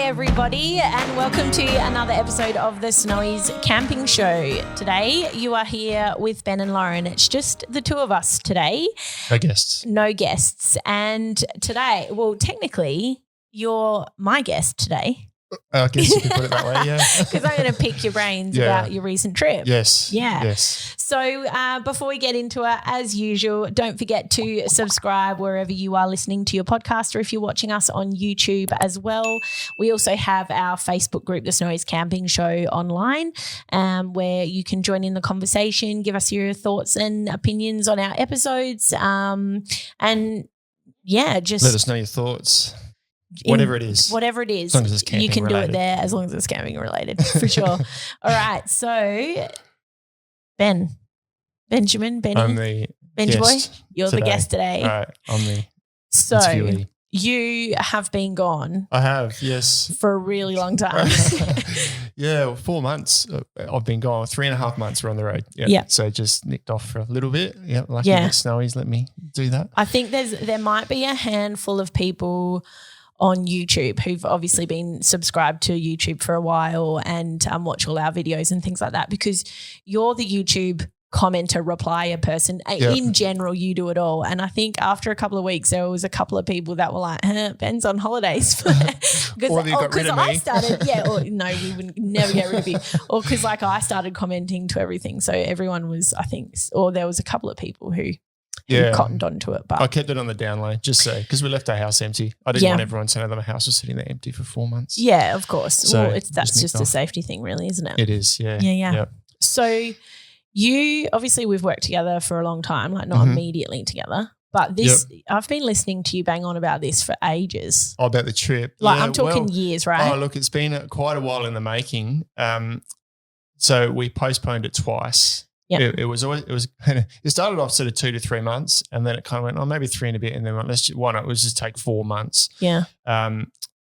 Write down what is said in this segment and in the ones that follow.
everybody, and welcome to another episode of the Snowy's Camping Show. Today, you are here with Ben and Lauren. It's just the two of us today. No guests. No guests. And today, well, technically, you're my guest today. I guess you could put it that way, yeah. Because I'm going to pick your brains about your recent trip. Yes. Yeah. Yes. So before we get into it, as usual, don't forget to subscribe wherever you are listening to your podcast, or if you're watching us on YouTube as well. We also have our Facebook group, The Snowy's Camping Show, online, where you can join in the conversation, give us your thoughts and opinions on our episodes. And yeah, just let us know your thoughts. Whatever it is. Whatever it is. As long as it's camping you can related. do it there as long as it's camping related, for sure. All right. So, Benny, I'm the Benji guest boy, you're today. the guest today. All right. I'm the So, interviewee. you have been gone I have, yes. for a really long time. Yeah, well, 4 months I've been gone. 3.5 months we're on the road. Yeah. Yeah. So just nicked off for a little bit. Yeah, lucky Yeah. that Snowy's let me do that. I think there might be a handful of people on YouTube who've obviously been subscribed to YouTube for a while and watch all our videos and things like that, because you're the YouTube commenter, replier person. Yep. In general, you do it all. And I think after a couple of weeks, there was a couple of people that were like, Ben's on holidays. Or they got rid of me. I started, no, we would never get rid of you. Or because like I started commenting to everything. So everyone was, I think, or there was a couple of people who cottoned onto it. But I kept it on the down low, just so, because we left our house empty. I didn't want everyone to know that my house was sitting there empty for 4 months. Yeah, of course. So well, that's just a off. safety thing really, isn't it? It is, yeah. Yeah. Yep. So you, obviously we've worked together for a long time, like not immediately together, but this, I've been listening to you bang on about this for ages. Oh, about the trip. Like I'm talking years, right? Oh, look, it's been quite a while in the making. So we postponed it twice. Yeah. It started off sort of 2 to 3 months, and then it kind of went, maybe 3 and a bit, and then why not? Let's just take 4 months. Yeah.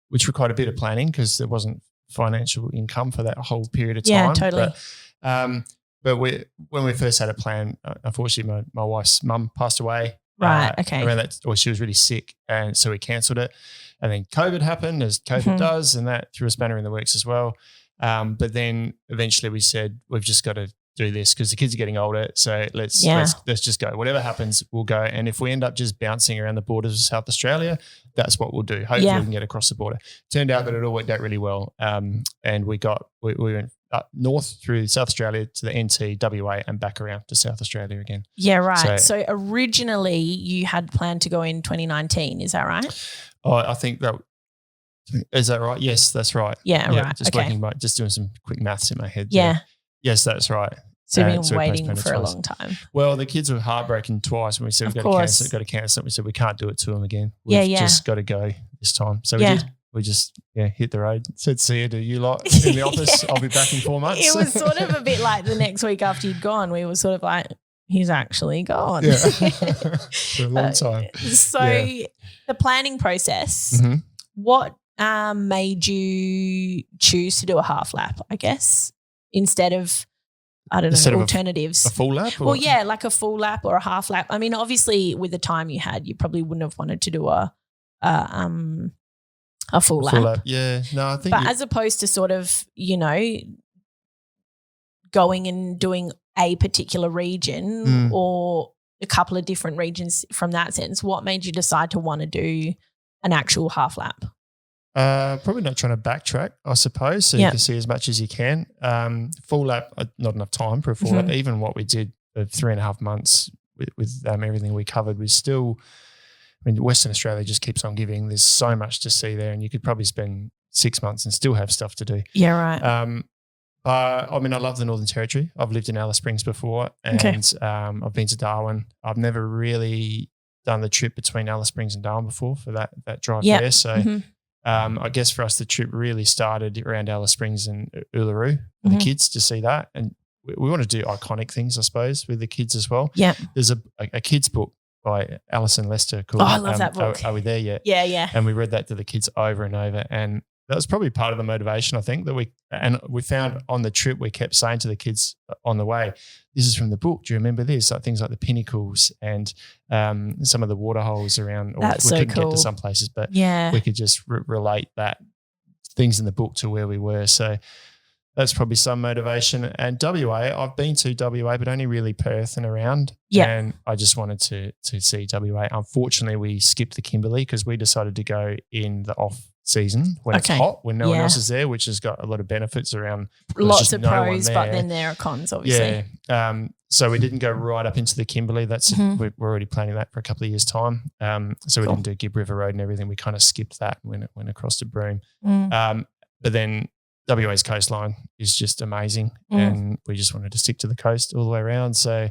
Which required a bit of planning because there wasn't financial income for that whole period of time. Yeah, totally. But when we first had a plan, unfortunately, my wife's mum passed away. Right. Okay. Around that, or she was really sick, and so we cancelled it. And then COVID happened, as COVID does, and that threw a spanner in the works as well. But then eventually we said we've just got to do this because the kids are getting older. So let's just go. Whatever happens, we'll go. And if we end up just bouncing around the borders of South Australia, that's what we'll do. Hopefully we can get across the border. Turned out that it all worked out really well. And we went up north through South Australia to the NT, WA, and back around to South Australia again. Yeah, right. So originally you had planned to go in 2019, is that right? Oh, I think that is that right? Yes, that's right. Yeah, right. Just doing some quick maths in my head. Yeah. Yes, that's right. So you've been waiting for a long time. Well, the kids were heartbroken twice when we said we've got to cancel it. We said we can't do it to them again. We've just got to go this time. So we did. We just hit the road. Said see you to you lot in the office. I'll be back in 4 months. It was sort of a bit like the next week after you'd gone, we were sort of like, he's actually gone. Yeah. For a long time. So the planning process, what made you choose to do a half lap, I guess, instead of, I don't know, alternatives? A full lap? Well, yeah, like a full lap or a half lap. I mean, obviously with the time you had, you probably wouldn't have wanted to do a full lap. Yeah. No, I think. But as opposed to sort of, going and doing a particular region or a couple of different regions from that sense, what made you decide to want to do an actual half lap? Probably not trying to backtrack, I suppose, so you can see as much as you can. Full lap, not enough time for a full lap. Even what we did for 3.5 months with everything we covered was still, Western Australia just keeps on giving. There's so much to see there, and you could probably spend 6 months and still have stuff to do. Yeah, right. I love the Northern Territory. I've lived in Alice Springs before, and I've been to Darwin. I've never really done the trip between Alice Springs and Darwin before for that drive there. So I guess for us, the trip really started around Alice Springs and Uluru for the kids to see that. And we want to do iconic things, I suppose, with the kids as well. Yeah. There's a kids book by Alison Lester called I love that book. Are We There Yet? Yeah, yeah. And we read that to the kids over and over. And that was probably part of the motivation, I think, that we found on the trip. We kept saying to the kids on the way, this is from the book. Do you remember this? Like things like the pinnacles and some of the water holes around. That's we so couldn't cool. get to some places, but we could just relate that things in the book to where we were. So that's probably some motivation. And WA, I've been to WA, but only really Perth and around. Yeah. And I just wanted to see WA. Unfortunately, we skipped the Kimberley because we decided to go in the off season when it's hot, when no one else is there, which has got a lot of benefits around. Lots of pros, but then there are cons, obviously. Yeah. So we didn't go right up into the Kimberley. That's we're already planning that for a couple of years' time. So we didn't do Gibb River Road and everything. We kind of skipped that when it went across to Broome. But then WA's coastline is just amazing, and we just wanted to stick to the coast all the way around. So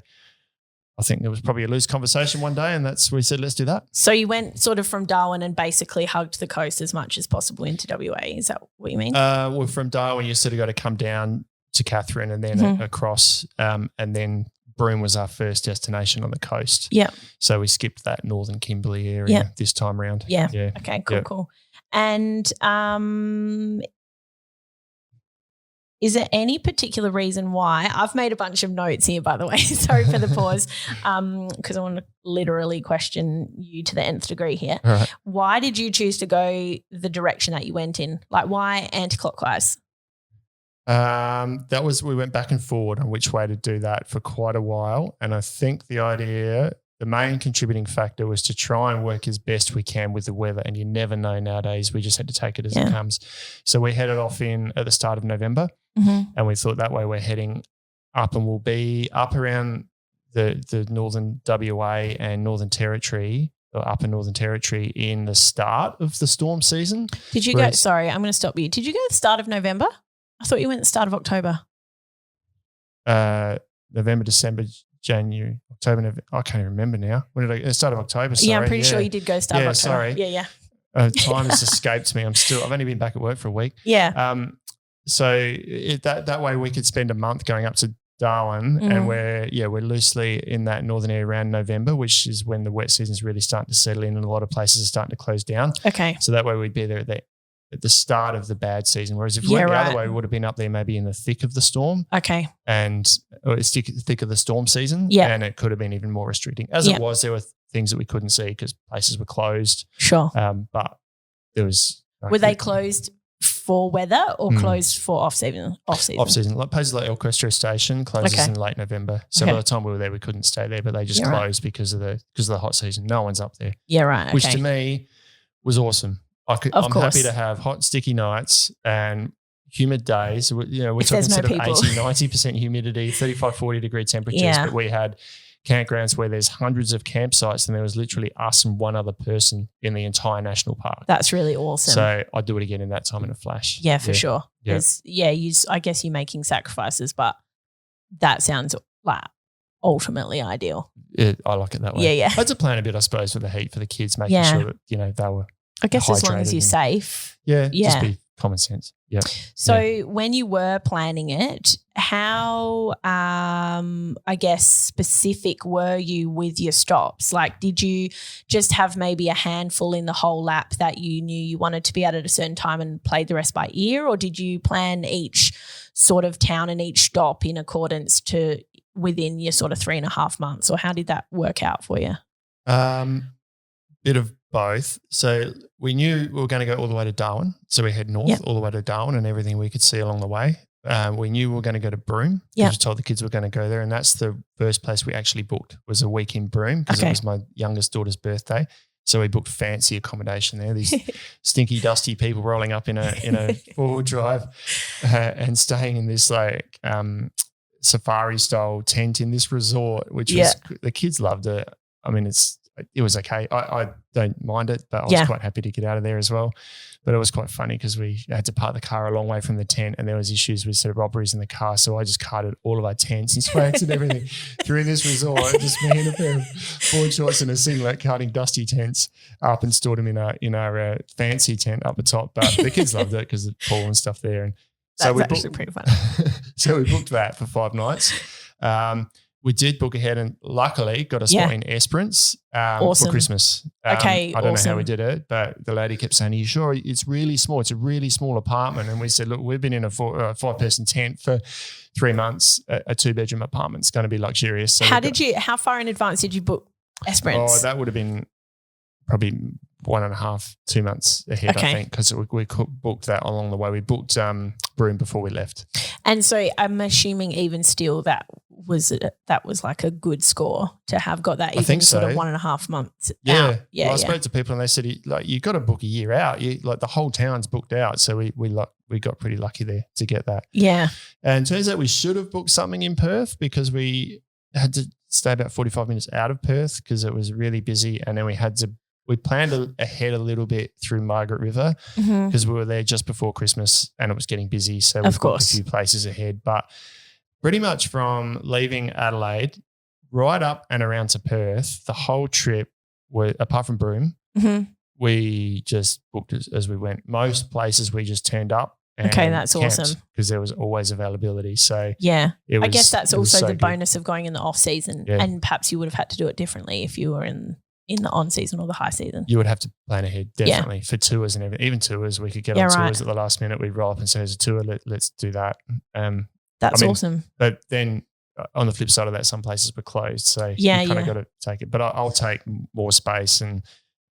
I think there was probably a loose conversation one day, and we said, let's do that. So you went sort of from Darwin and basically hugged the coast as much as possible into WA. Is that what you mean? Well, from Darwin, you sort of got to come down to Catherine and then across, and then Broome was our first destination on the coast. Yeah. So we skipped that northern Kimberley area this time round. Yeah. Okay, cool. And is there any particular reason why? I've made a bunch of notes here, by the way. Sorry for the pause, because I want to literally question you to the nth degree here. All right. Why did you choose to go the direction that you went in? Like, why anti-clockwise? We went back and forward on which way to do that for quite a while. And I think the main contributing factor was to try and work as best we can with the weather. And you never know nowadays. We just had to take it as it comes. So we headed off at the start of November, and we thought that way we're heading up, and we'll be up around the northern WA and Northern Territory, or Upper Northern Territory, in the start of the storm season. Did you go? Sorry, I'm going to stop you. Did you go at the start of November? I thought you went at the start of October. November, December, January, October, November. I can't even remember now. When did I start of October? Sorry. Yeah, I'm pretty sure you did go start of October. Sorry. Yeah. Time has escaped me. I've only been back at work for a week. Yeah. So that way we could spend a month going up to Darwin, and we're loosely in that northern area around November, which is when the wet season is really starting to settle in and a lot of places are starting to close down. Okay. So that way we'd be there at the start of the bad season, whereas if we went the other way, we would have been up there maybe in the thick of the storm. Okay. And thick of the storm season. Yeah. And it could have been even more restricting. As it was, there were things that we couldn't see because places were closed. Sure. But there was. Were they closed for weather or closed for off-season? Off-season. Like places like El Cuestro Station closes in late November. So by the time we were there, we couldn't stay there, but they just closed because of the hot season. No one's up there. Yeah, right. Okay. Which to me was awesome. I'm happy to have hot, sticky nights and humid days. We're talking sort of 80-90% humidity, 35-40 degree temperatures. But we had campgrounds where there's hundreds of campsites and there was literally us and one other person in the entire national park. That's really awesome. So I'd do it again in that time in a flash. Yeah, for sure. Yeah. I guess you're making sacrifices, but that sounds like ultimately ideal. I like it that way. Yeah. I had to plan a bit, I suppose, for the heat for the kids, making sure that, they were I guess as long as you're safe. Yeah. Just be common sense. Yeah. So when you were planning it, how, I guess, specific were you with your stops? Like, did you just have maybe a handful in the whole lap that you knew you wanted to be at a certain time and played the rest by ear? Or did you plan each sort of town and each stop in accordance to within your sort of 3.5 months? Or how did that work out for you? Bit of both. So we knew we were going to go all the way to Darwin. So we head north all the way to Darwin and everything we could see along the way. We knew we were going to go to Broome. We just told the kids we were going to go there. And that's the first place we actually booked, was a week in Broome, because it was my youngest daughter's birthday. So we booked fancy accommodation there. These stinky, dusty people rolling up in a four-wheel drive and staying in this safari style tent in this resort, which was, the kids loved it. I mean, it was okay. I don't mind it, but I was quite happy to get out of there as well. But it was quite funny because we had to park the car a long way from the tent, and there was issues with sort of robberies in the car. So I just carted all of our tents and swags and everything through this resort. Just me in a pair of board shorts and a singlet, carting dusty tents up and stored them in our fancy tent up the top. But the kids loved it because of the pool and stuff there. And so that's actually pretty fun. So we booked that for 5 nights. We did book ahead and luckily got a spot in Esperance for Christmas. I don't know how we did it, but the lady kept saying, "Are you sure? It's really small. It's a really small apartment." And we said, "Look, we've been in a 5-person tent for 3 months. A 2-bedroom apartment's going to be luxurious." So how far in advance did you book Esperance? Oh, that would have been probably 1.5, 2 months ahead, I think, because we booked that along the way. We booked Broome before we left. And so I'm assuming even still that was like a good score to have got that, even sort of 1.5 months out. Yeah. Well, I spoke to people and they said, like, you got to book a year out. Like the whole town's booked out. So we got pretty lucky there to get that. Yeah. And it turns out we should have booked something in Perth because we had to stay about 45 minutes out of Perth because it was really busy. And then we planned ahead a little bit through Margaret River because we were there just before Christmas and it was getting busy. So we booked a few places ahead. But pretty much from leaving Adelaide right up and around to Perth, the whole trip, apart from Broome, we just booked as we went. Most places we just turned up. Okay, that's awesome. Because there was always availability. So I guess that's also the bonus of going in the off season, and perhaps you would have had to do it differently if you were in the on season or the high season. You would have to plan ahead, definitely, for tours and everything. Even tours, we could get on tours at the last minute. We'd roll up and say, "There's a tour, let's do that." That's awesome. But then on the flip side of that, some places were closed, so you kind of got to take it. But I'll take more space and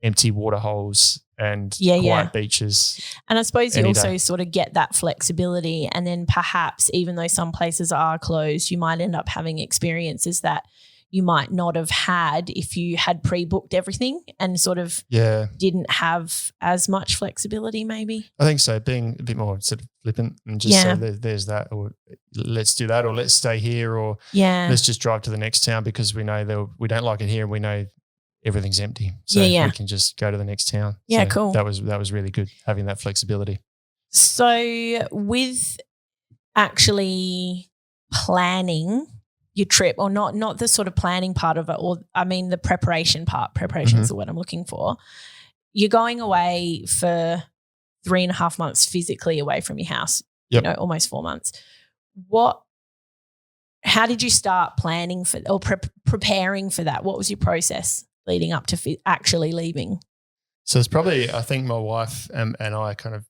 empty water holes and quiet beaches. And I suppose you also sort of get that flexibility, and then perhaps even though some places are closed, you might end up having experiences that you might not have had if you had pre-booked everything and sort of didn't have as much flexibility maybe. I think so, being a bit more sort of flippant and just say there's that, or let's do that, or let's stay here, or let's just drive to the next town because we know we don't like it here and we know everything's empty. So we can just go to the next town. Yeah, so cool. That was really good, having that flexibility. So with actually planning your trip, or not the sort of planning part of it, or I mean the preparation part. Preparation is the word I'm looking for. You're going away for 3.5 months physically away from your house. Yep. Almost 4 months. How did you start planning for or preparing for that? What was your process leading up to actually leaving? So it's probably, I think my wife and I kind of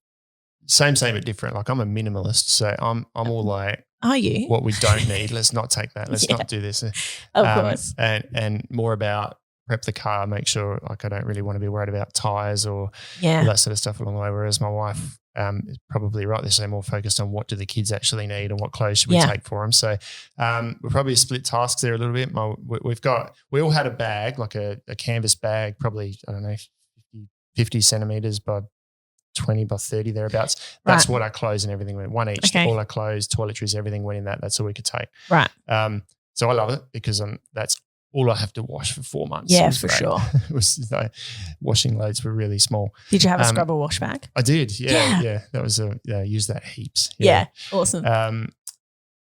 same but different. Like I'm a minimalist, so I'm all like, are you? What we don't need, let's not take that. Let's not do this. Of course. And more about prep the car, make sure like I don't really want to be worried about tyres or all that sort of stuff along the way. Whereas my wife is probably right there, so more focused on what do the kids actually need and what clothes should we take for them. So we're probably split tasks there a little bit. We all had a bag, like a canvas bag, probably, I don't know, 50 centimetres by 20 by 30 thereabouts. That's what our clothes and everything went. One each. All our clothes, toiletries, everything went in that. That's all we could take. Right. So I love it because that's all I have to wash for 4 months. Yeah, for sure. It was washing loads were really small. Did you have a scrubber wash bag? I did. Yeah. That was I used that heaps. Yeah. Awesome.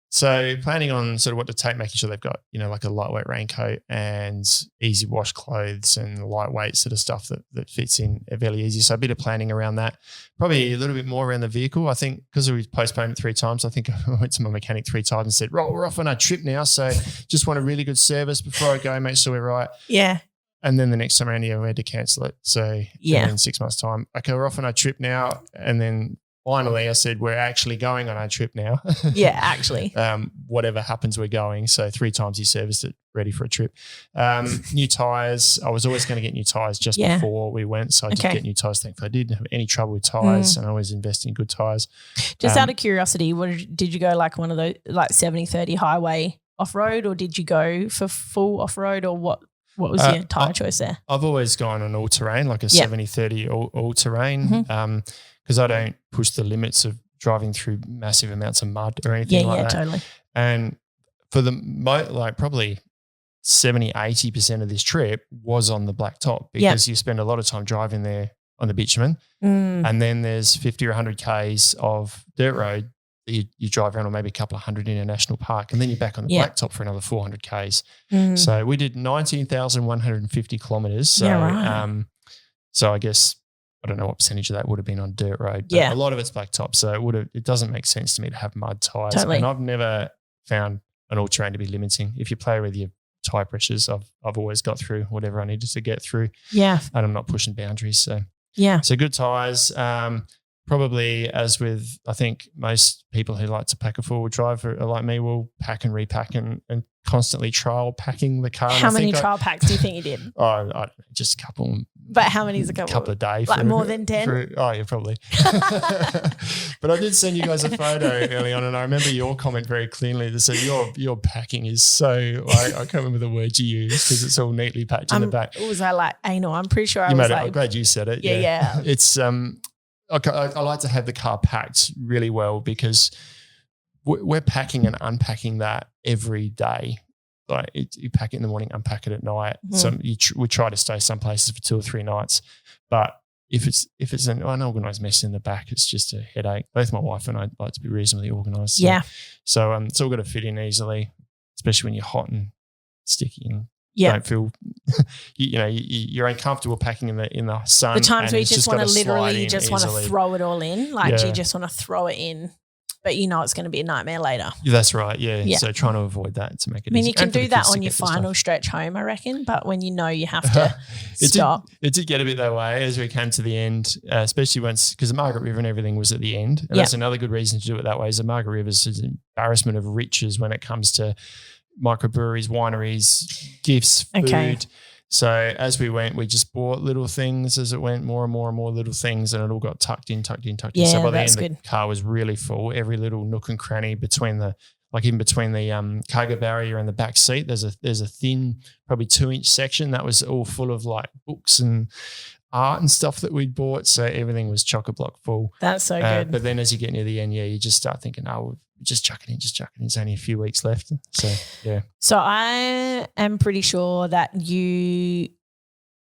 So planning on sort of what to take, making sure they've got, like a lightweight raincoat and easy wash clothes and lightweight sort of stuff that fits in fairly easy. So a bit of planning around that. Probably a little bit more around the vehicle. I think because we postponed it 3 times, I think I went to my mechanic 3 times and said, right, we're off on our trip now. So just want a really good service before I go, make sure we're right. Yeah. And then the next time around here, we had to cancel it. So in 6 months' time, okay, we're off on our trip now. And then finally, I said, we're actually going on our trip now. Yeah, actually. Whatever happens, we're going. So 3 times he serviced it, ready for a trip. New tyres. I was always going to get new tyres just before we went. So I did get new tyres. Thankfully, I didn't have any trouble with tyres and I always invest in good tyres. Just out of curiosity, did you go like one of those like 70-30 highway off-road, or did you go for full off-road, or what was your tyre choice there? I've always gone on all-terrain, like a 70-30 all-terrain. Because I don't push the limits of driving through massive amounts of mud or anything like that. Yeah, totally. And for probably 70-80% of this trip was on the blacktop because you spend a lot of time driving there on the bitumen, and then there's 50 or 100 Ks of dirt road that you drive around, or maybe a couple of hundred in a national park, and then you're back on the blacktop for another 400 Ks. So we did 19,150 kilometres. So, so I guess, I don't know what percentage of that would have been on dirt road, but a lot of it's blacktop. So it doesn't make sense to me to have mud tyres. Totally. And I've never found an all-terrain to be limiting. If you play with your tyre pressures, I've always got through whatever I needed to get through. Yeah. And I'm not pushing boundaries. So good tyres. Probably, as with, I think most people who like to pack a four-wheel drive like me will pack and repack and constantly trial packing the car. How many trial packs do you think you did? I don't know, just a couple, But how many is a couple of days? Like more than 10? Oh, yeah, probably. But I did send you guys a photo early on, and I remember your comment very clearly that said your packing is so, I can't remember the word you used because it's all neatly packed in the back. Was I like anal? I'm pretty sure you was made like. I'm glad you said it. Yeah. It's I like to have the car packed really well because we're packing and unpacking that every day. Like you pack it in the morning, unpack it at night. So we try to stay some places for 2 or 3 nights. But if it's an unorganised mess in the back, it's just a headache. Both my wife and I like to be reasonably organised. So it's all got to fit in easily, especially when you're hot and sticky and don't feel you're uncomfortable packing in the sun. The times where you just want to literally just want to throw it all in, like you just want to throw it in. But you know it's going to be a nightmare later. Yeah, that's right, yeah. So trying to avoid that to make it easy. I mean, you can do that on your final stretch home, I reckon, but when you know you have to stop. It did get a bit that way as we came to the end, especially because the Margaret River and everything was at the end. And that's another good reason to do it that way is the Margaret River is an embarrassment of riches when it comes to microbreweries, wineries, gifts, food. Okay. So as we went, we just bought little things as it went, more and more and more little things, and it all got tucked in. Yeah, so by the end, good. The car was really full. Every little nook and cranny between the cargo barrier and the back seat, there's a thin, probably 2-inch section that was all full of like books and art and stuff that we'd bought. So everything was chock-a-block full. That's so good. But then as you get near the end, you just start thinking, oh, just chuck it in. There's only a few weeks left. So, yeah. So I am pretty sure that you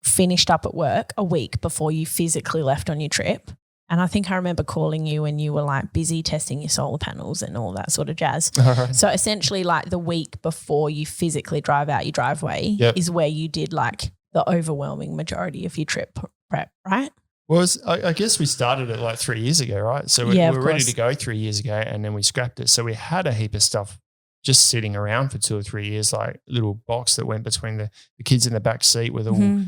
finished up at work a week before you physically left on your trip. And I think I remember calling you when you were like busy testing your solar panels and all that sort of jazz. So essentially like the week before you physically drive out your driveway is where you did like the overwhelming majority of your trip prep, right? Well, I guess we started it like 3 years ago, right? So we were ready to go 3 years ago and then we scrapped it. So we had a heap of stuff just sitting around for 2 or 3 years, like a little box that went between the kids in the back seat with all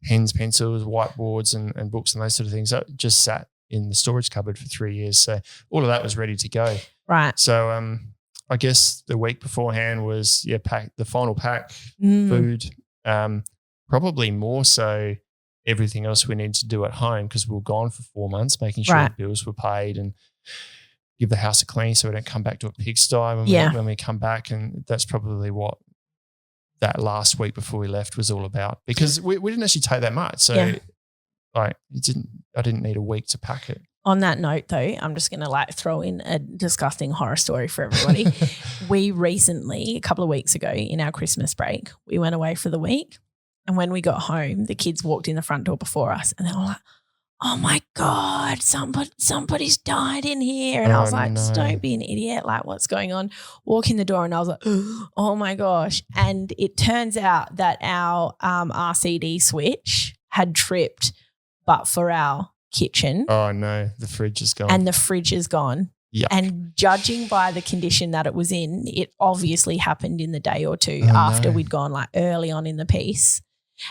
pens, pencils, whiteboards and books and those sort of things. That just sat in the storage cupboard for 3 years. So all of that was ready to go. Right. So I guess the week beforehand was, pack the final pack, food, probably more so everything else we need to do at home because we were gone for 4 months, making sure the bills were paid and give the house a clean so we don't come back to a pigsty when we come back. And that's probably what that last week before we left was all about because we didn't actually take that much. So I didn't need a week to pack it. On that note though, I'm just going to like throw in a disgusting horror story for everybody. We recently, a couple of weeks ago in our Christmas break, we went away for the week. And when we got home, the kids walked in the front door before us and they were like, oh my God, somebody's died in here. And I was like, just don't be an idiot. Like, what's going on? Walk in the door and I was like, oh my gosh. And it turns out that our RCD switch had tripped, but for our kitchen. Oh no, the fridge is gone. And the fridge is gone. Yuck. And judging by the condition that it was in, it obviously happened in the day or two after we'd gone like early on in the piece.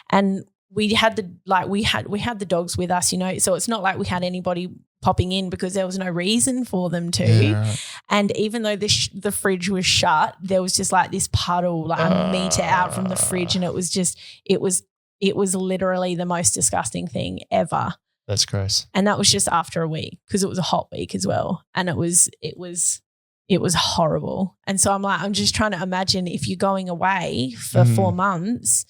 And we had the dogs with us, so it's not like we had anybody popping in because there was no reason for them to. Yeah, right. And even though the fridge was shut, there was just like this puddle like a meter out from the fridge, and it was literally the most disgusting thing ever. That's gross. And that was just after a week because it was a hot week as well, and it was horrible. And so I'm just trying to imagine if you're going away for 4 months.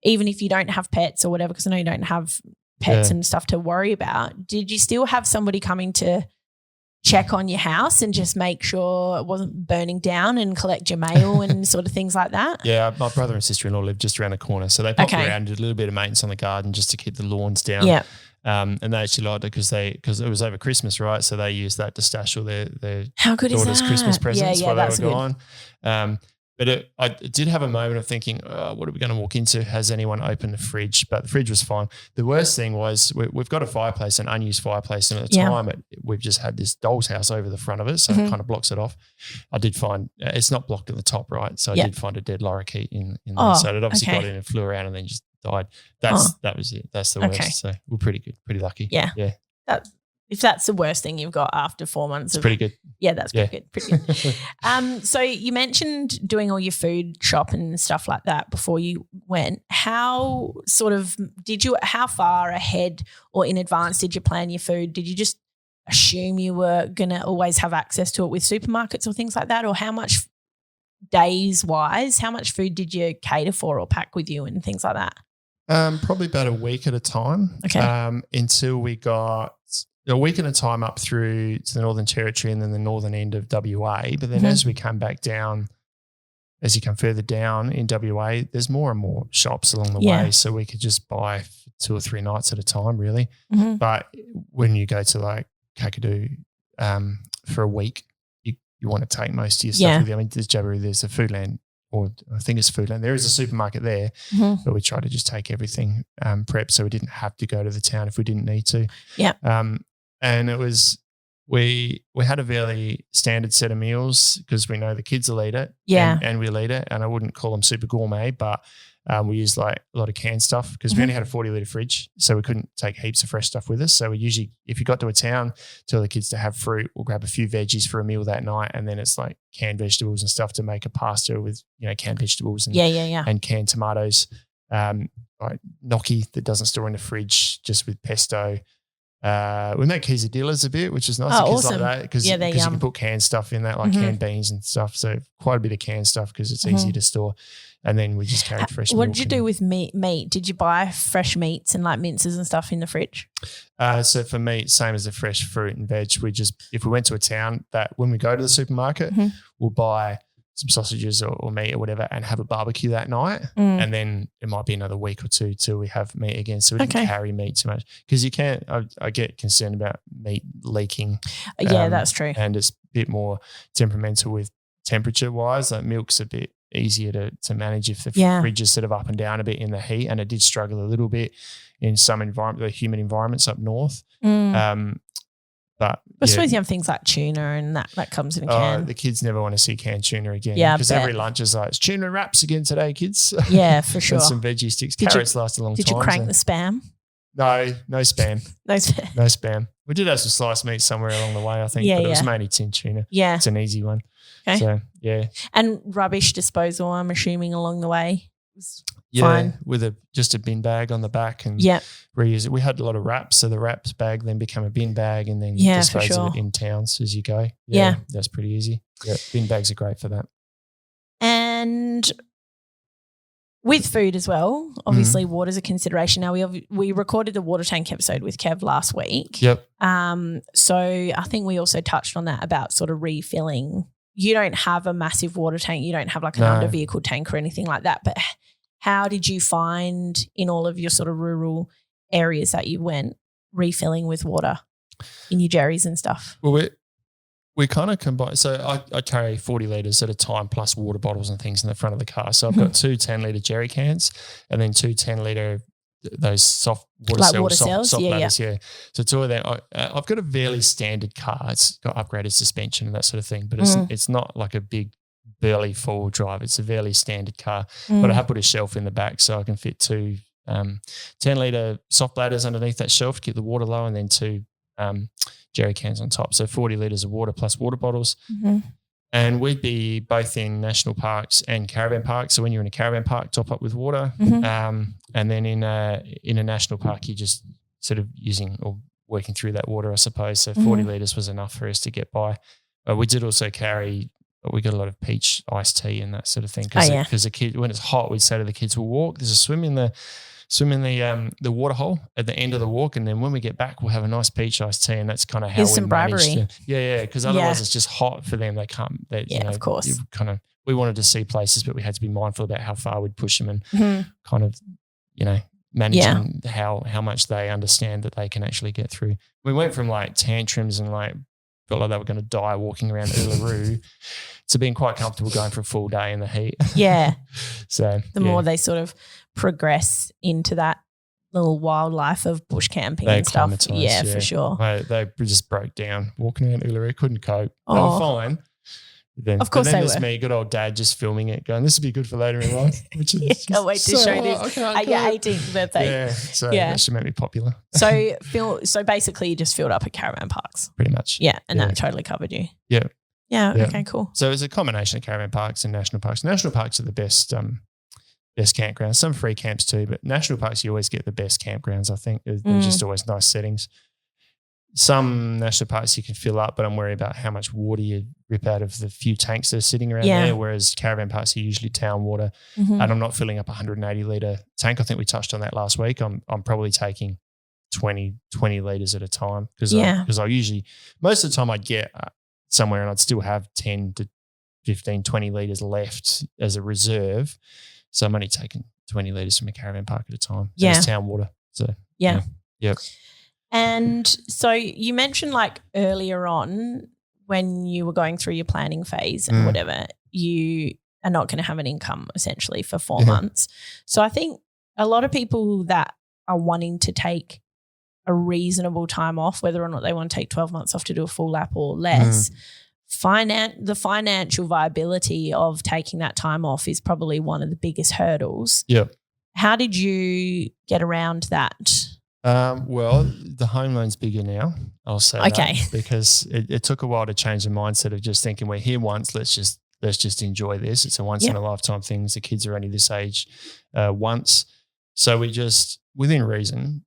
Even if you don't have pets or whatever, because I know you don't have pets and stuff to worry about, did you still have somebody coming to check on your house and just make sure it wasn't burning down and collect your mail and sort of things like that? Yeah, my brother and sister-in-law live just around the corner. So they popped around, did a little bit of maintenance on the garden just to keep the lawns down. Yeah. And they actually liked it because it was over Christmas, right? So they used that to stash all their How good daughter's is that? Christmas presents while they were good. gone. But I did have a moment of thinking, what are we going to walk into? Has anyone opened the fridge? But the fridge was fine. The worst thing was we've got a fireplace, an unused fireplace, and at the time we've just had this doll's house over the front of it, so it kind of blocks it off. I did find it's not blocked at the top, right? So I did find a dead lorikeet in there. So it obviously got in and flew around and then just died. That was it. That's the worst. So we're pretty good, pretty lucky. Yeah. That if that's the worst thing you've got after 4 months. It's pretty good. Yeah, that's pretty good. Pretty good. So you mentioned doing all your food shop and stuff like that before you went. How how far ahead or in advance did you plan your food? Did you just assume you were going to always have access to it with supermarkets or things like that? Or how much days-wise, how much food did you cater for or pack with you and things like that? Probably about a week at a time. Okay. Until we got a week at a time up through to the Northern Territory and then the northern end of WA. But then as we come back down, as you come further down in WA, there's more and more shops along the way. So we could just buy 2 or 3 nights at a time, really. Mm-hmm. But when you go to like Kakadu for a week, you want to take most of your stuff with you. I mean, there's a Foodland, or I think it's Foodland. There is a supermarket there, but we try to just take everything prep so we didn't have to go to the town if we didn't need to. Yeah. And it was we had a fairly standard set of meals because we know the kids will eat it. Yeah. And we'll eat it. And I wouldn't call them super gourmet, but we used like a lot of canned stuff because we only had a 40-litre fridge, so we couldn't take heaps of fresh stuff with us. So we usually, if you got to a town, tell the kids to have fruit, we'll grab a few veggies for a meal that night, and then it's like canned vegetables and stuff to make a pasta with, canned vegetables and and canned tomatoes. Like gnocchi that doesn't store in the fridge, just with pesto. We make quesadillas a bit, which is nice. Oh, kids awesome. like that because you can put canned stuff in that, like canned beans and stuff. So quite a bit of canned stuff because it's easy to store. And then we just carried fresh milk. What did you do with meat? Did you buy fresh meats and like minces and stuff in the fridge? So for meat, same as the fresh fruit and veg, if we went to a town, that when we go to the supermarket, we'll buy some sausages or meat or whatever and have a barbecue that night. And then it might be another week or two till we have meat again. So we don't carry meat too much because you can't, I get concerned about meat leaking. Yeah, that's true. And it's a bit more temperamental with temperature wise. Like milk's a bit easier to manage if the fridge is sort of up and down a bit in the heat, and it did struggle a little bit in some the humid environments up north. But I suppose you have things like tuna and that comes in a can. The kids never want to see canned tuna again. Yeah, because every lunch is like, it's tuna wraps again today, kids. Yeah, for sure. And some veggie sticks. Carrots last a long time. Did you crank the spam? No spam. No spam. No spam. We did have some sliced meat somewhere along the way, I think, but it was mainly tin tuna. Yeah. It's an easy one. Okay. So, yeah. And rubbish disposal, I'm assuming, along the way was fine. With just a bin bag on the back and reuse it. We had a lot of wraps, so the wraps bag then became a bin bag and then dispose of it in towns as you go. Yeah. That's pretty easy. Yeah, bin bags are great for that. And with food as well, obviously water's a consideration. Now we recorded the water tank episode with Kev last week. Yep. So I think we also touched on that about sort of refilling. You don't have a massive water tank. You don't have like an under vehicle tank or anything like that. But how did you find in all of your sort of rural areas that you went refilling with water in your jerrys and stuff? Well, we kind of combine. So I carry 40 litres at a time plus water bottles and things in the front of the car. So I've got 2 10-litre jerry cans and then 2 10-litre those soft water cells, soft bladders, yeah. So 2 of them. I've got a fairly standard car. It's got upgraded suspension and that sort of thing, but it's not like a big burly four-wheel drive. It's a fairly standard car, but I have put a shelf in the back so I can fit 2 10-litre soft bladders underneath that shelf to keep the water low, and then 2 jerry cans on top. So 40 litres of water plus water bottles. And we'd be both in national parks and caravan parks. So when you're in a caravan park, top up with water. And then in a national park, you're just sort of using or working through that water, I suppose. So 40 litres was enough for us to get by. We did also carry, we got a lot of peach iced tea and that sort of thing. Because the kid, when it's hot, we'd say to the kids, we'll walk. There's a swim in the water hole at the end of the walk, and then when we get back, we'll have a nice peach iced tea, and that's kind of how we managed to. Yeah, because otherwise it's just hot for them. They can't. Of course. We wanted to see places, but we had to be mindful about how far we'd push them and kind of, managing how much they understand that they can actually get through. We went from like tantrums and like felt like they were going to die walking around Uluru to being quite comfortable going for a full day in the heat. Yeah. So the more they sort of progress into that little wildlife of bush camping and stuff. Yeah, for sure. They just broke down walking around Uluru, couldn't cope. They were fine. Then, Of course but then they there's were. me, good old dad, just filming it, going, "This would be good for later in life." Which is Yeah, can't wait to show this I can't at your go. 18th birthday. Yeah, so Yeah. that should make me popular. So basically you just filled up at caravan parks. Pretty much. Yeah, and Yeah. that totally covered you. Yeah. Yeah, Yeah. okay, cool. So it's a combination of caravan parks and national parks. National parks are the best campgrounds. Some free camps too, but national parks you always get the best campgrounds. I think they're just always nice settings. Some national parks you can fill up, but I'm worried about how much water you rip out of the few tanks that are sitting around there. Whereas caravan parks are usually town water, and I'm not filling up a 180 litre tank. I think we touched on that last week. I'm probably taking 20 litres at a time because I usually most of the time I'd get somewhere and I'd still have 10 to 15, 20 litres left as a reserve. So I'm only taking 20 litres from a caravan park at a time. Yeah. It's town water. So Yeah. Yep. And so you mentioned like earlier on when you were going through your planning phase and whatever, you are not going to have an income essentially for 4 months. So I think a lot of people that are wanting to take a reasonable time off, whether or not they want to take 12 months off to do a full lap or less, the financial viability of taking that time off is probably one of the biggest hurdles. Yeah. How did you get around that? Well, the home loan's bigger now, I'll say Okay. that, because it took a while to change the mindset of just thinking we're here once, let's just enjoy this. It's a once in a lifetime thing. The kids are only this age once. So we just, within reason,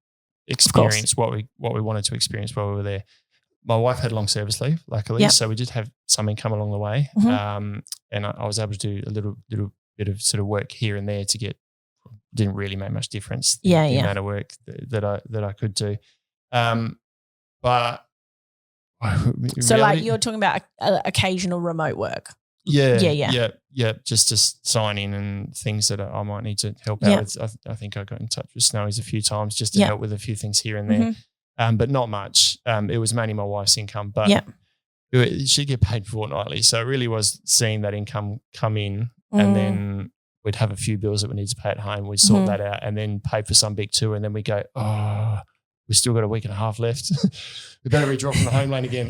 experienced what we wanted to experience while we were there. My wife had long service leave, luckily, so we did have some income along the way, and I was able to do a little bit of sort of work here and there to get. Didn't really make much difference. The amount of work that I could do, but so like you're talking about occasional remote work. Yeah. Just to sign in and things that I might need to help out with. I think I got in touch with Snowy's a few times just to help with a few things here and there, but not much. It was mainly my wife's income, but she'd get paid fortnightly, so it really was seeing that income come in, and then we'd have a few bills that we need to pay at home. We'd sort that out and then pay for some big tour, and then we go, we've still got a week and a half left. We better redraw from the home loan again.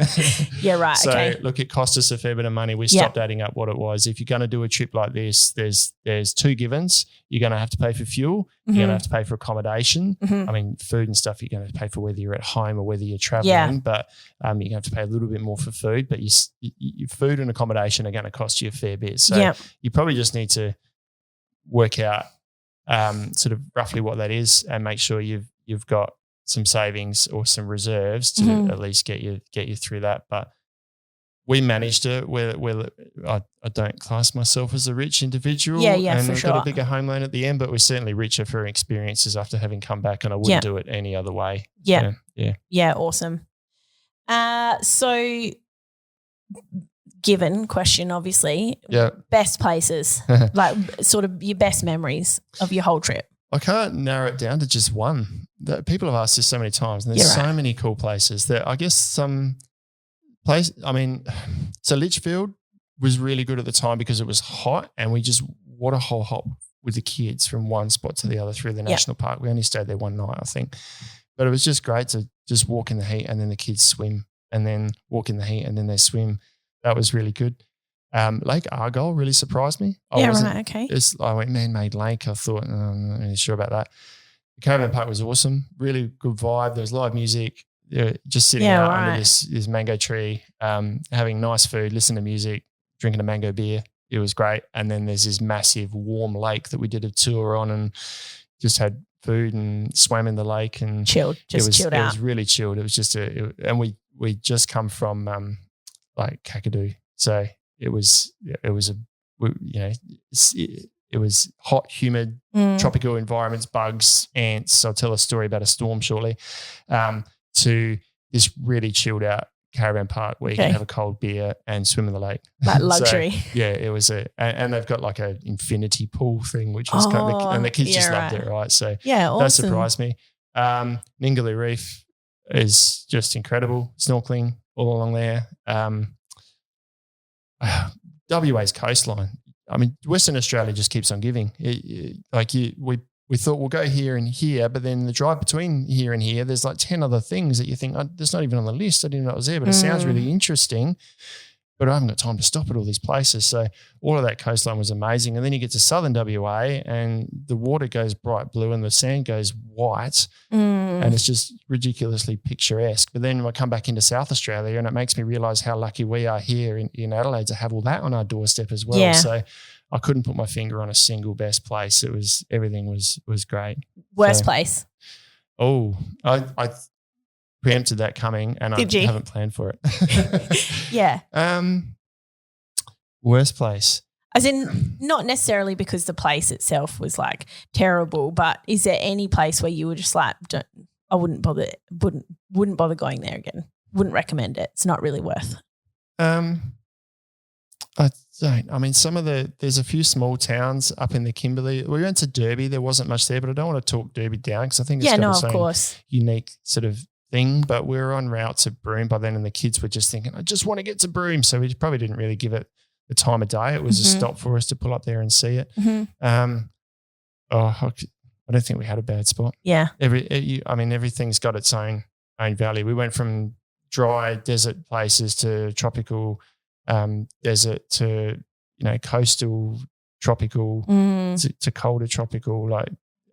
Yeah, right. So okay. look, it cost us a fair bit of money. We stopped adding up what it was. If you're going to do a trip like this, there's two givens. You're going to have to pay for fuel. You're going to have to pay for accommodation. I mean, food and stuff, you're going to pay for whether you're at home or whether you're traveling. But you're going to have to pay a little bit more for food. But your food and accommodation are going to cost you a fair bit. So you probably just need to work out sort of roughly what that is and make sure you've got some savings or some reserves to at least get you through that. But we managed it. I don't class myself as a rich individual. And for we've sure. got a bigger home loan at the end, but we're certainly richer for experiences after having come back, and I wouldn't do it any other way. Yeah. So, Awesome. So given question, obviously, best places, like sort of your best memories of your whole trip. I can't narrow it down to just one. People have asked this so many times, and there's so many cool places that I guess some place. I mean, so Litchfield was really good at the time because it was hot, and we just water hole hop with the kids from one spot to the other through the national park. We only stayed there one night, I think, but it was just great to just walk in the heat, and then the kids swim, and then walk in the heat, and then they swim. That was really good. Lake Argyle really surprised me. Okay. I went man-made lake. I thought, I'm not really sure about that. The caravan park was awesome. Really good vibe. There was live music. Just sitting out under this mango tree, having nice food, listening to music, drinking a mango beer. It was great. And then there's this massive warm lake that we did a tour on, and just had food and swam in the lake and chilled out. It was really chilled. It was just and we just come from like Kakadu, so it was hot, humid, tropical environments, bugs, ants. I'll tell a story about a storm shortly. To this really chilled out caravan park where you can have a cold beer and swim in the lake. Like luxury. So, it was and they've got like an infinity pool thing, which was and the kids just loved it, right? So awesome. That surprised me. Ningaloo Reef is just incredible. Snorkeling all along there. WA's coastline. I mean, Western Australia just keeps on giving. We thought we'll go here and here, but then the drive between here and here, there's like 10 other things that you think, there's not even on the list. I didn't know it was there, but it sounds really interesting. but I haven't got time to stop at all these places. So all of that coastline was amazing. And then you get to southern WA and the water goes bright blue and the sand goes white and it's just ridiculously picturesque. But then I come back into South Australia and it makes me realise how lucky we are here in Adelaide to have all that on our doorstep as well. Yeah. So I couldn't put my finger on a single best place. Everything was great. Worst place? Oh, I preempted that coming and I haven't planned for it. Yeah. Worst place. As in, not necessarily because the place itself was like terrible, but is there any place where you were just like, I wouldn't bother going there again. Wouldn't recommend it. It's not really worth. I don't. I mean, there's a few small towns up in the Kimberley. We went to Derby. There wasn't much there, but I don't want to talk Derby down because I think it's got its own unique sort of thing. But we were en route to Broome by then and the kids were just thinking, I just want to get to Broome. So we probably didn't really give it the time of day. It was a stop for us to pull up there and see it. I don't think we had a bad spot. Yeah. Everything's got its own value. We went from dry desert places to tropical desert to, coastal tropical to colder tropical,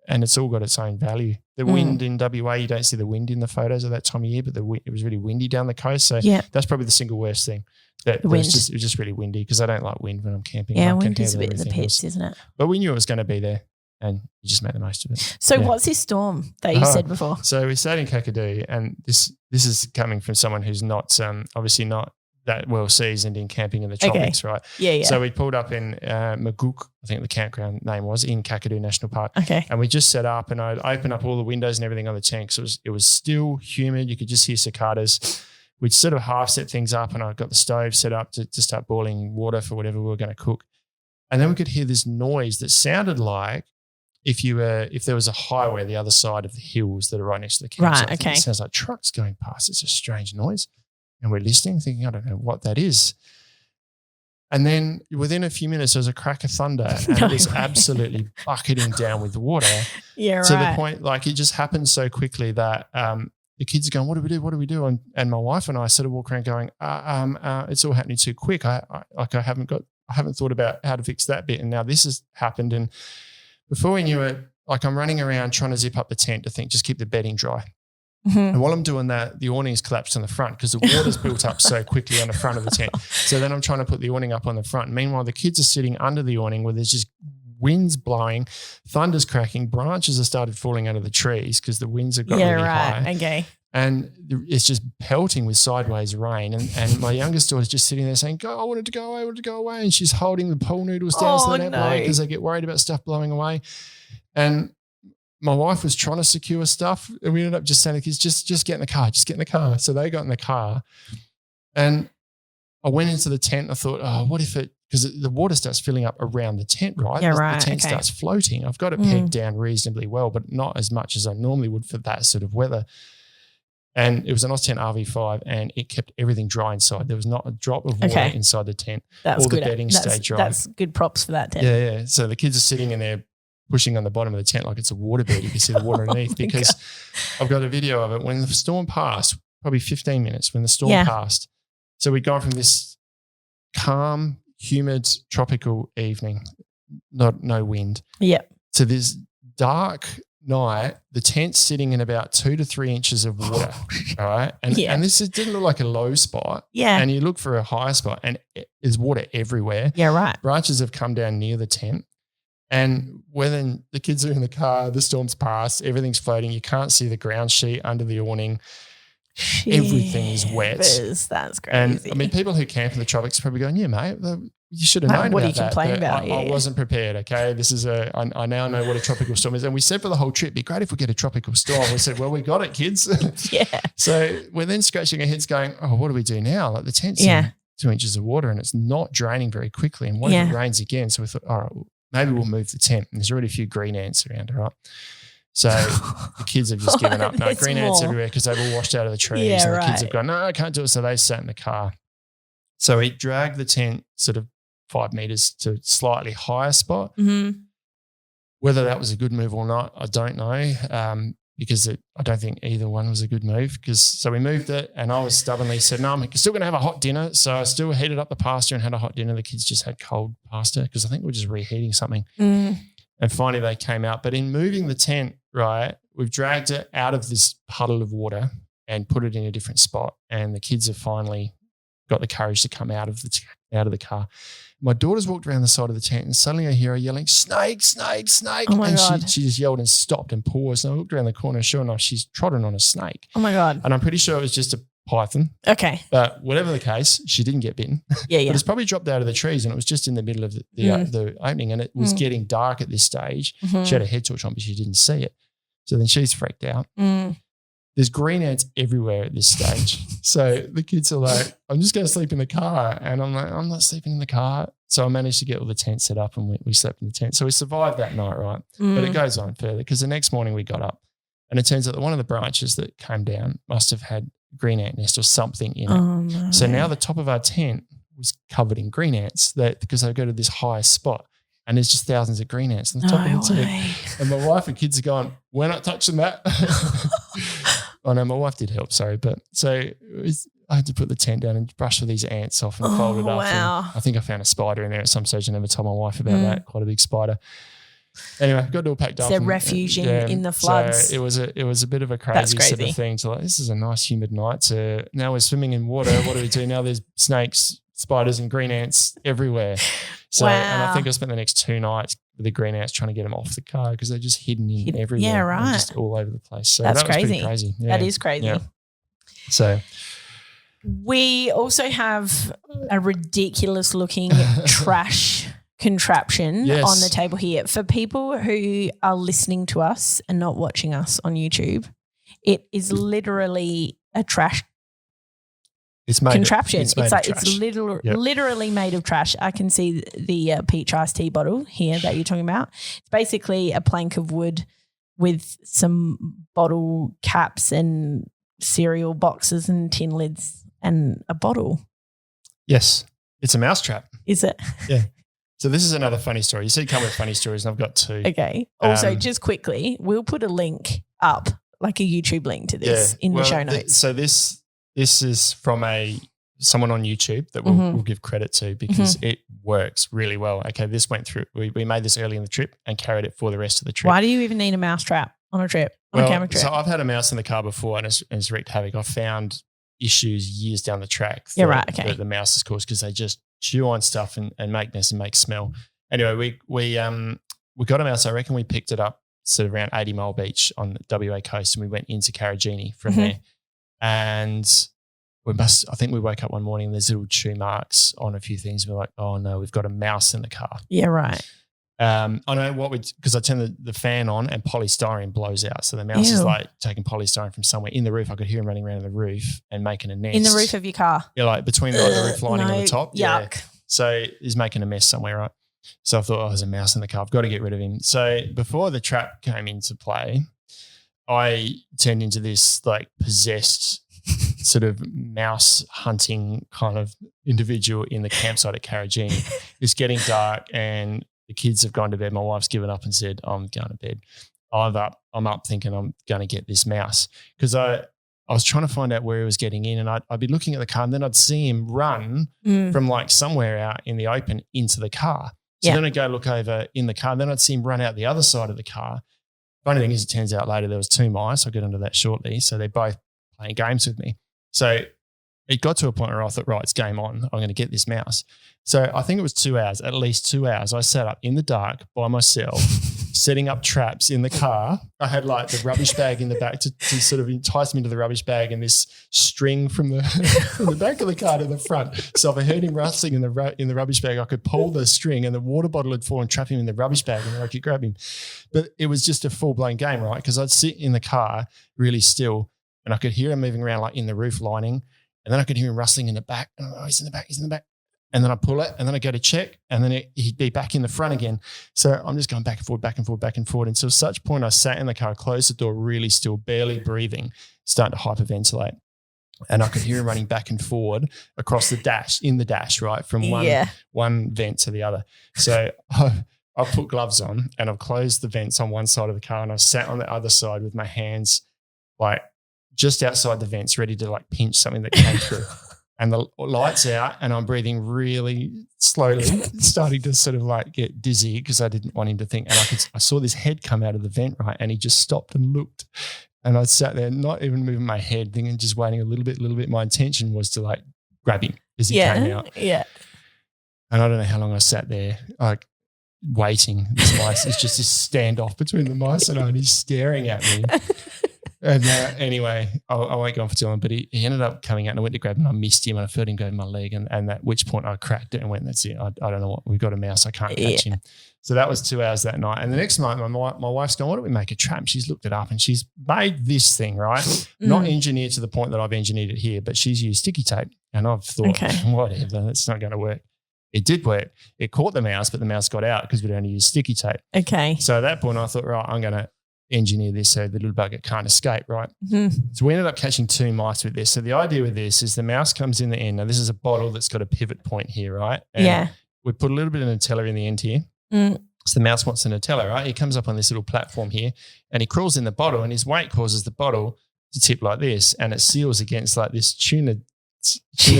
and it's all got its own value. The wind in WA, you don't see the wind in the photos of that time of year, but it was really windy down the coast. So that's probably the single worst thing. It was just really windy because I don't like wind when I'm camping. Yeah, wind is a bit of the pits, isn't it? But we knew it was going to be there and you just make the most of it. So what's this storm that you said before? So we stayed in Kakadu and this is coming from someone who's not obviously not that well seasoned in camping in the tropics, right? Yeah. So we pulled up in Maguk, I think the campground name was, in Kakadu National Park. Okay. And we just set up and I'd open up all the windows and everything on the tent. So it was still humid. You could just hear cicadas. We'd sort of half set things up and I got the stove set up to start boiling water for whatever we were going to cook. And then we could hear this noise that sounded like if there was a highway the other side of the hills that are right next to the campsite. Right, okay. It sounds like trucks going past. It's a strange noise. And we're listening, thinking, I don't know what that is. And then within a few minutes, there was a crack of thunder and it was absolutely bucketing down with water. Yeah, to the point, it just happened so quickly that the kids are going, what do we do? What do we do? And my wife and I sort of walk around going, it's all happening too quick. I haven't thought about how to fix that bit. And now this has happened. And before we knew it, I'm running around trying to zip up the tent to think, just keep the bedding dry. And while I'm doing that, the awning's collapsed on the front because the water's built up so quickly on the front of the tent. So then I'm trying to put the awning up on the front. Meanwhile, the kids are sitting under the awning where there's just winds blowing, thunder's cracking, branches have started falling out of the trees because the winds have got really high. Okay. And it's just pelting with sideways rain. And my youngest daughter's just sitting there saying, I wanted to go away. And she's holding the pool noodles down so they don't blow because they get worried about stuff blowing away. And my wife was trying to secure stuff and we ended up just saying to the kids, just get in the car, So they got in the car and I went into the tent. I thought, what if because the water starts filling up around the tent, right? Yeah, The tent starts floating. I've got it pegged down reasonably well, but not as much as I normally would for that sort of weather. And it was an Oztent RV5 and it kept everything dry inside. There was not a drop of water inside the tent. That's good. The bedding stayed dry. That's good props for that tent. Yeah. So the kids are sitting in there pushing on the bottom of the tent like it's a waterbed. You can see the water underneath because I've got a video of it. When the storm passed, probably 15 minutes when the storm passed. So we'd gone from this calm, humid, tropical evening, no wind, to this dark night, the tent's sitting in about 2 to 3 inches of water, all right? And this didn't look like a low spot. Yeah. And you look for a high spot and there's water everywhere. Yeah, right. Branches have come down near the tent. And when the kids are in the car, the storm's passed, everything's floating. You can't see the ground sheet under the awning. Everything is wet. That's crazy. And I mean, people who camp in the tropics are probably going, yeah, mate, you should have known what about that. What are you complaining about? I wasn't prepared, okay? I now know what a tropical storm is. And we said for the whole trip, it'd be great if we get a tropical storm. We said, well, we got it, kids. Yeah. So we're then scratching our heads going, what do we do now? Like the tent's in 2 inches of water and it's not draining very quickly. And what if it rains again? So we thought, all right, maybe we'll move the tent. And there's already a few green ants around, right? So the kids have just given up. No, green ants everywhere because they've all washed out of the trees. Yeah, and the kids have gone, no, I can't do it. So they sat in the car. So we dragged the tent sort of 5 meters to a slightly higher spot. Mm-hmm. Whether that was a good move or not, I don't know. because I don't think either one was a good move. So we moved it, and I was stubbornly said, no, I'm still going to have a hot dinner. So I still heated up the pasta and had a hot dinner. The kids just had cold pasta because I think we're just reheating something. And finally they came out. But in moving the tent, right, we've dragged it out of this puddle of water and put it in a different spot. And the kids have finally got the courage to come out of the car. My daughter's walked around the side of the tent and suddenly I hear her yelling, snake, snake, snake. Oh my God. She just yelled and stopped and paused. And I looked around the corner and sure enough, she's trodden on a snake. Oh my God. And I'm pretty sure it was just a python. Okay. But whatever the case, she didn't get bitten. Yeah. But it's probably dropped out of the trees and it was just in the middle of the opening and it was getting dark at this stage. She had a head torch on, but she didn't see it. So then she's freaked out. There's green ants everywhere at this stage. So the kids are like, I'm just going to sleep in the car. And I'm like, I'm not sleeping in the car. So I managed to get all the tent set up and we slept in the tent. So we survived that night, right? But it goes on further because the next morning we got up and it turns out that one of the branches that came down must have had green ant nest or something in it. Oh, no. So now the top of our tent was covered in green ants because they go to this high spot. And there's just thousands of green ants on the top of the tent. And my wife and kids are going, we're not touching that. Oh, no, my wife did help, sorry. But so I had to put the tent down and brush all these ants off and fold it up. Wow. And I think I found a spider in there at some stage. I never told my wife about that, quite a big spider. Anyway, got it all packed up. They're refuging in the floods. So it was a bit of a crazy sort of thing to like, this is a nice humid night. So now we're swimming in water. What do we do? Now there's snakes, spiders and green ants everywhere. So, and I think I spent the next 2 nights with the green ants trying to get them off the car because they're just hidden in everywhere. Yeah, right. Just all over the place. So That's that was crazy. pretty crazy. Yeah. That is crazy. Yeah. So we also have a ridiculous looking trash contraption on the table here. For people who are listening to us and not watching us on YouTube, it is literally a trash contraption. It's literally made of trash. I can see the peach iced tea bottle here that you're talking about. It's basically a plank of wood with some bottle caps and cereal boxes and tin lids and a bottle. Yes, it's a mousetrap. Is it? Yeah. So this is another funny story. You said come with funny stories and I've got 2. Okay. Also, just quickly, we'll put a link up, like a YouTube link to this in the show notes. So this is from someone on YouTube that we'll give credit to because it works really well. Okay, this went through. We made this early in the trip and carried it for the rest of the trip. Why do you even need a mouse trap on a trip, on a camera trip? So I've had a mouse in the car before and it's wreaked havoc. I found issues years down the track that the mouse has caused because they just chew on stuff and make mess and make smell. Anyway, we got a mouse. I reckon we picked it up sort of around 80 Mile Beach on the WA coast and we went into Karajini from there. And I think we woke up one morning and there's little chew marks on a few things. We're like, oh no, we've got a mouse in the car. Yeah, right. I know because I turn the fan on and polystyrene blows out. So the mouse is like taking polystyrene from somewhere in the roof. I could hear him running around the roof and making a nest. In the roof of your car? Yeah, like between the roof lining on the top. Yuck. Yeah. So he's making a mess somewhere, right? So I thought, there's a mouse in the car. I've got to get rid of him. So before the trap came into play, I turned into this like possessed sort of mouse hunting kind of individual in the campsite at Karajini. It's getting dark and the kids have gone to bed. My wife's given up and said, I'm going to bed. I'm up thinking I'm going to get this mouse because I was trying to find out where he was getting in and I'd be looking at the car and then I'd see him run from like somewhere out in the open into the car. So then I'd go look over in the car and then I'd see him run out the other side of the car. Funny thing is, it turns out later there was 2 mice. I'll get into that shortly. So they're both playing games with me. So it got to a point where I thought, right, it's game on. I'm going to get this mouse. So I think it was 2 hours, at least 2 hours. I sat up in the dark by myself, setting up traps in the car. I had like the rubbish bag in the back to sort of entice me into the rubbish bag and this string from the back of the car to the front. So if I heard him rustling in the rubbish bag, I could pull the string and the water bottle would fall and trap him in the rubbish bag and then I could grab him. But it was just a full-blown game, right? Because I'd sit in the car really still and I could hear him moving around like in the roof lining and then I could hear him rustling in the back. Oh, he's in the back. And then I pull it and then I go to check and then he'd be back in the front again. So I'm just going back and forward until such point I sat in the car, closed the door, really still, barely breathing, starting to hyperventilate. And I could hear him running back and forward across the dash, right, from one vent to the other. So I've put gloves on and I've closed the vents on one side of the car and I've sat on the other side with my hands like just outside the vents ready to like pinch something that came through. And the light's out and I'm breathing really slowly, starting to sort of like get dizzy because I didn't want him to think. And I saw this head come out of the vent, right? And he just stopped and looked. And I sat there not even moving my head, thinking, just waiting a little bit. My intention was to like grab him as he came out. Yeah. And I don't know how long I sat there, like waiting. This mice is just this standoff between the mice and I, and he's staring at me. And anyway, I won't go on for too long, but he ended up coming out and I went to grab him and I missed him and I felt him go in my leg and at which point I cracked it and went, that's it. I don't know what, we've got a mouse, I can't catch him. So that was 2 hours that night. And the next night, my wife's gone, why don't we make a trap? She's looked it up and she's made this thing, right? Not engineered to the point that I've engineered it here, but she's used sticky tape. And I've thought, whatever, that's not going to work. It did work. It caught the mouse, but the mouse got out because we'd only used sticky tape. Okay. So at that point, I thought, right, I'm going to engineer this so the little bugger can't escape, right? So we ended up catching 2 mice with this. So the idea with this is the mouse comes in the end. Now, this is a bottle that's got a pivot point here, right? And we put a little bit of Nutella in the end here. So the mouse wants the Nutella, right? He comes up on this little platform here and he crawls in the bottle and his weight causes the bottle to tip like this and it seals against like this tuna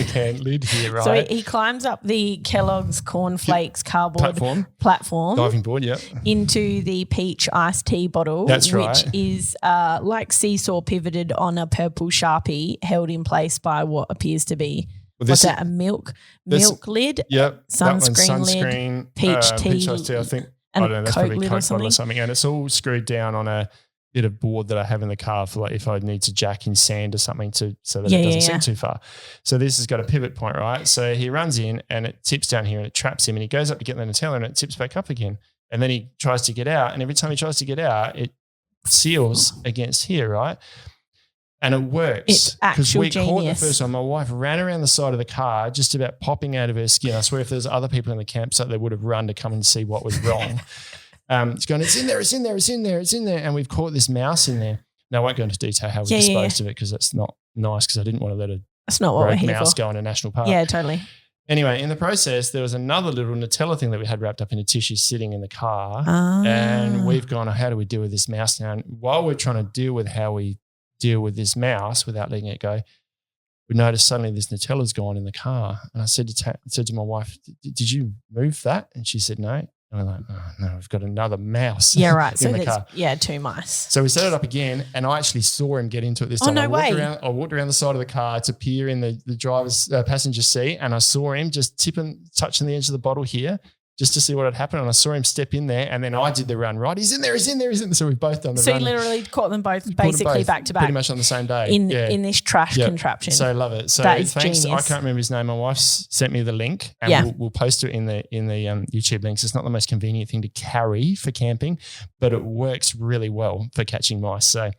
can lid here, right? So he climbs up the Kellogg's cornflakes cardboard platform diving board, into the peach iced tea bottle, that's right, which is like seesaw pivoted on a purple Sharpie held in place by what appears to be what's that? A milk lid, sunscreen lid, peach tea, I think. And I don't know, that's Coke probably lid Coke or something. bottle or something, and it's all screwed down on a bit of board that I have in the car for like if I need to jack in sand or something so that it doesn't sink too far. So this has got a pivot point, right? So he runs in and it tips down here and it traps him and he goes up to get the Nutella and it tips back up again. And then he tries to get out and every time he tries to get out, it seals against here, right? And it works. It's actual genius. Caught the first one. My wife ran around the side of the car just about popping out of her skin. I swear if there's other people in the campsite, they would have run to come and see what was wrong. It's going, it's in there. And we've caught this mouse in there. Now, I won't go into detail how we disposed of it because that's not nice because I didn't want to let a mouse go in a national park. Yeah, totally. Anyway, in the process, there was another little Nutella thing that we had wrapped up in a tissue sitting in the car. And we've gone, how do we deal with this mouse now? And while we're trying to deal with how we deal with this mouse without letting it go, we noticed suddenly this Nutella's gone in the car. And I said to my wife, did you move that? And she said, no. And I'm like, oh, no, we've got another mouse in the car. Yeah, 2 mice. So we set it up again and I actually saw him get into it this time. Oh, no way. I walked around the side of the car to peer in the driver's passenger seat and I saw him just touching the edge of the bottle here just to see what had happened. And I saw him step in there and then I did the run, right? He's in there. So we've both done the run. So you literally caught them both basically back to back. Pretty much on the same day. In this trash contraption. So I love it. So that is thanks. genius. I can't remember his name. My wife sent me the link and we'll post it in the YouTube links. It's not the most convenient thing to carry for camping, but it works really well for catching mice. So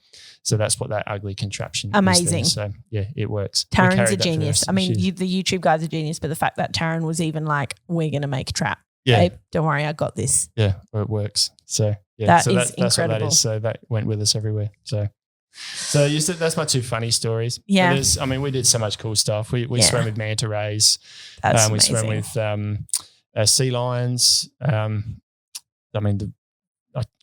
that's what that ugly contraption Amazing. is. So yeah, it works. Taryn's a genius. I mean, the YouTube guy's a genius, but the fact that Taryn was even like, we're going to make a trap. Yeah. Babe, don't worry, I got this. Yeah, well, it works. So yeah, that's what that is. So that went with us everywhere. So you said that's my 2 funny stories. Yeah. We did so much cool stuff. We swam with manta rays. That's we amazing. swam with sea lions.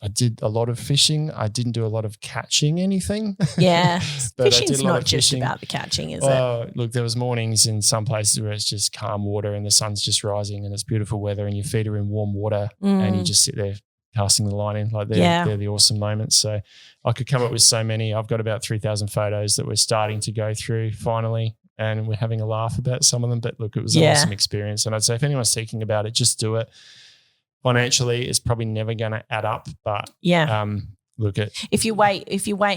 I did a lot of fishing. I didn't do a lot of catching anything. Yeah. But fishing's not just about the catching, is it? Look, there was mornings in some places where it's just calm water and the sun's just rising and it's beautiful weather and your feet are in warm water and you just sit there casting the line in. Like they're the awesome moments. So I could come up with so many. I've got about 3,000 photos that we're starting to go through finally and we're having a laugh about some of them. But look, it was an awesome experience. And I'd say if anyone's thinking about it, just do it. Financially, it's probably never going to add up, but look at if you wait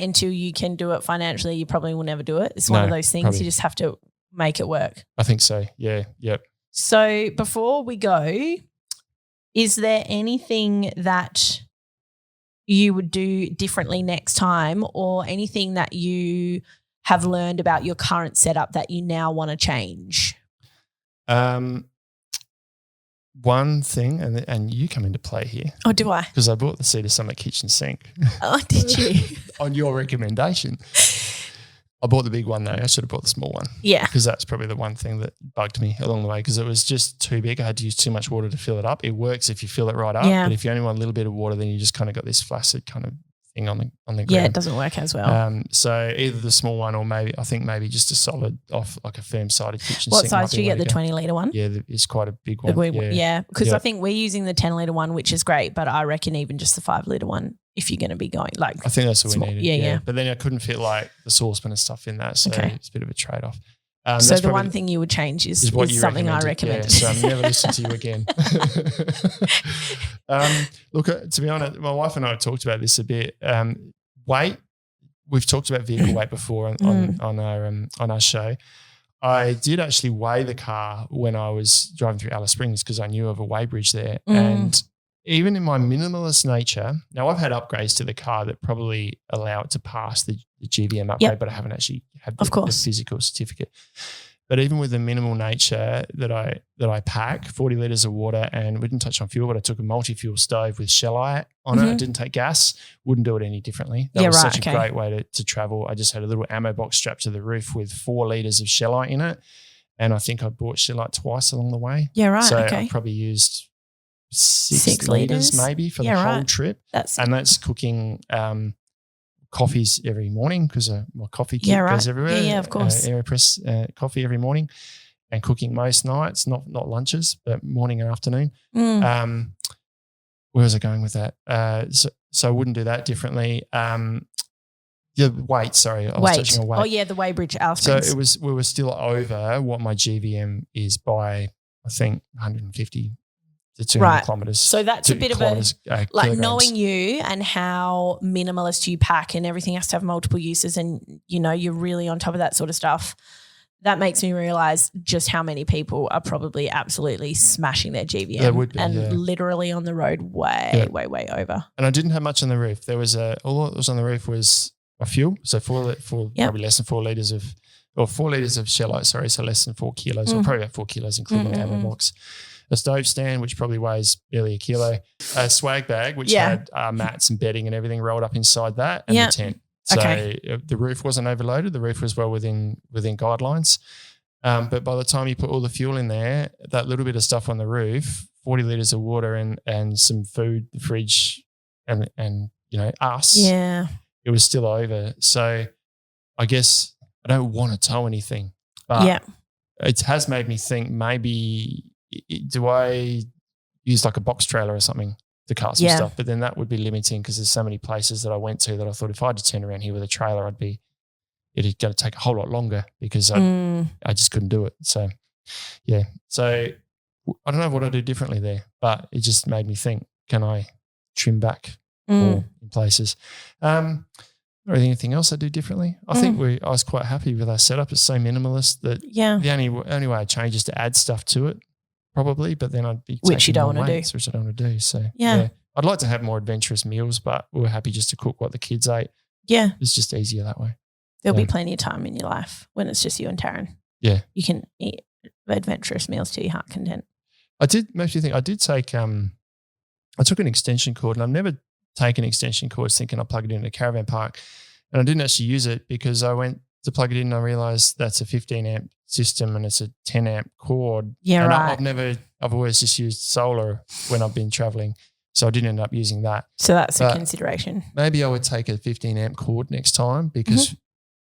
until you can do it financially, you probably will never do it. It's one of those things you just have to make it work. I think so. Yeah. Yep. So before we go, is there anything that you would do differently next time, or anything that you have learned about your current setup that you now want to change? One thing, and you come into play here. Oh, do I? Because I bought the Cedar Summit kitchen sink. Oh, did you? On your recommendation. I bought the big one though. I should have bought the small one. Yeah. Because that's probably the one thing that bugged me along the way because it was just too big. I had to use too much water to fill it up. It works if you fill it right up, but if you only want a little bit of water, then you just kind of got this flaccid kind of thing on the ground. Yeah, it doesn't work as well. So either the small one or maybe just a solid off like a firm sided kitchen What sink. size do you get? The 20 litre one? Yeah, it's quite a big one. Yeah, because I think we're using the 10 litre one, which is great, but I reckon even just the 5 litre one, if you're going to be going like, I think that's what we needed. Yeah. But then I couldn't fit like the saucepan and stuff in that, so it's a bit of a trade off. So the one thing you would change is something I recommend. Yeah, so I'll never listen to you again. Look, to be honest, my wife and I have talked about this a bit. Weight, we've talked about vehicle weight before on our show. I did actually weigh the car when I was driving through Alice Springs because I knew of a weigh bridge there. And even in my minimalist nature, now I've had upgrades to the car that probably allow it to pass the GVM upgrade, but I haven't actually had the physical certificate. But even with the minimal nature that I pack, 40 litres of water, and we didn't touch on fuel, but I took a multi-fuel stove with Shellite on it. I didn't take gas, wouldn't do it any differently. That was such a great way to travel. I just had a little ammo box strapped to the roof with 4 litres of Shellite in it. And I think I bought Shellite twice along the way. Yeah, right. So I probably used 6 litres maybe for the whole trip. That's cooking coffees every morning because my coffee kit goes everywhere. Yeah, of course. AeroPress coffee every morning and cooking most nights, not lunches, but morning and afternoon. Where was I going with that? So I wouldn't do that differently. Weight, sorry. I was touching on weight. Oh, yeah, the weigh bridge. So we were still over what my GVM is by, I think, 150 to 200 kilometres. So that's a bit of like knowing you and how minimalist you pack and everything has to have multiple uses and, you're really on top of that sort of stuff. That makes me realise just how many people are probably absolutely smashing their GVM literally on the road way over. And I didn't have much on the roof. There was all that was on the roof was a fuel. So probably less than 4 litres of 4 litres of Shellite, sorry, so less than 4 kilos or probably about 4 kilos including the ammo box. A stove stand, which probably weighs barely a kilo, a swag bag, which had mats and bedding and everything rolled up inside that, and the tent. So the roof wasn't overloaded. The roof was well within guidelines. But by the time you put all the fuel in there, that little bit of stuff on the roof, 40 litres of water and some food, the fridge, and us. Yeah. It was still over. So I guess I don't want to tow anything, but it has made me think maybe – do I use like a box trailer or something to cart some stuff? But then that would be limiting because there's so many places that I went to that I thought if I had to turn around here with a trailer, it'd going to take a whole lot longer because I just couldn't do it. So, yeah. So I don't know what I'd do differently there, but it just made me think, can I trim back more in places? Or anything else I do differently? I think I was quite happy with our setup. It's so minimalist that the only way I change is to add stuff to it. Probably, but then I'd be which you don't want to do. Which I don't want to do. So I'd like to have more adventurous meals, but we're happy just to cook what the kids ate. Yeah, it's just easier that way. There'll be plenty of time in your life when it's just you and Taryn. Yeah, you can eat adventurous meals to your heart content. I did take I took an extension cord, and I've never taken extension cords thinking I'll plug it in a caravan park, and I didn't actually use it because I went to plug it in and I realised that's a 15 amp system and it's a 10 amp cord. Yeah, and right. I've always just used solar when I've been travelling, so I didn't end up using that. So that's a consideration. Maybe I would take a 15 amp cord next time because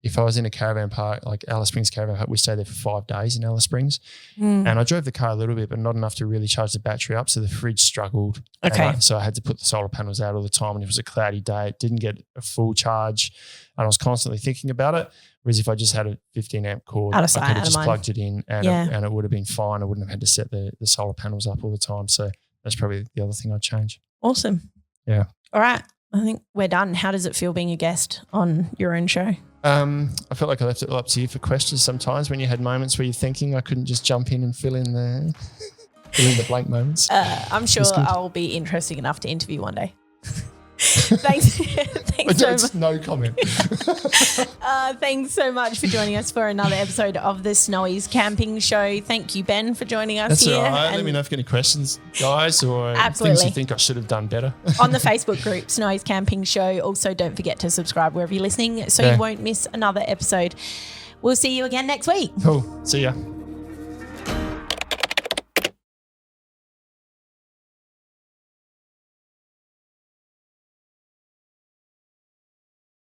if I was in a caravan park, like Alice Springs Caravan Park, we stayed there for 5 days in Alice Springs. And I drove the car a little bit, but not enough to really charge the battery up. So the fridge struggled. Okay. So I had to put the solar panels out all the time. And it was a cloudy day. It didn't get a full charge. And I was constantly thinking about it. Whereas if I just had a 15 amp cord, I could have just plugged it in and it would have been fine. I wouldn't have had to set the solar panels up all the time. So that's probably the other thing I'd change. Awesome. Yeah. All right. I think we're done. How does it feel being a guest on your own show? I felt like I left it all up to you for questions sometimes when you had moments where you're thinking I couldn't just jump in and fill in the blank moments. I'm sure I'll be interesting enough to interview one day. Thanks so much. No comment. Thanks so much for joining us for another episode of the Snowies Camping Show. Thank you, Ben, for joining us That's here. all right. Let me know if you have any questions, guys, or things you think I should have done better. On the Facebook group, Snowies Camping Show. Also, don't forget to subscribe wherever you're listening so you won't miss another episode. We'll see you again next week. Cool. See ya.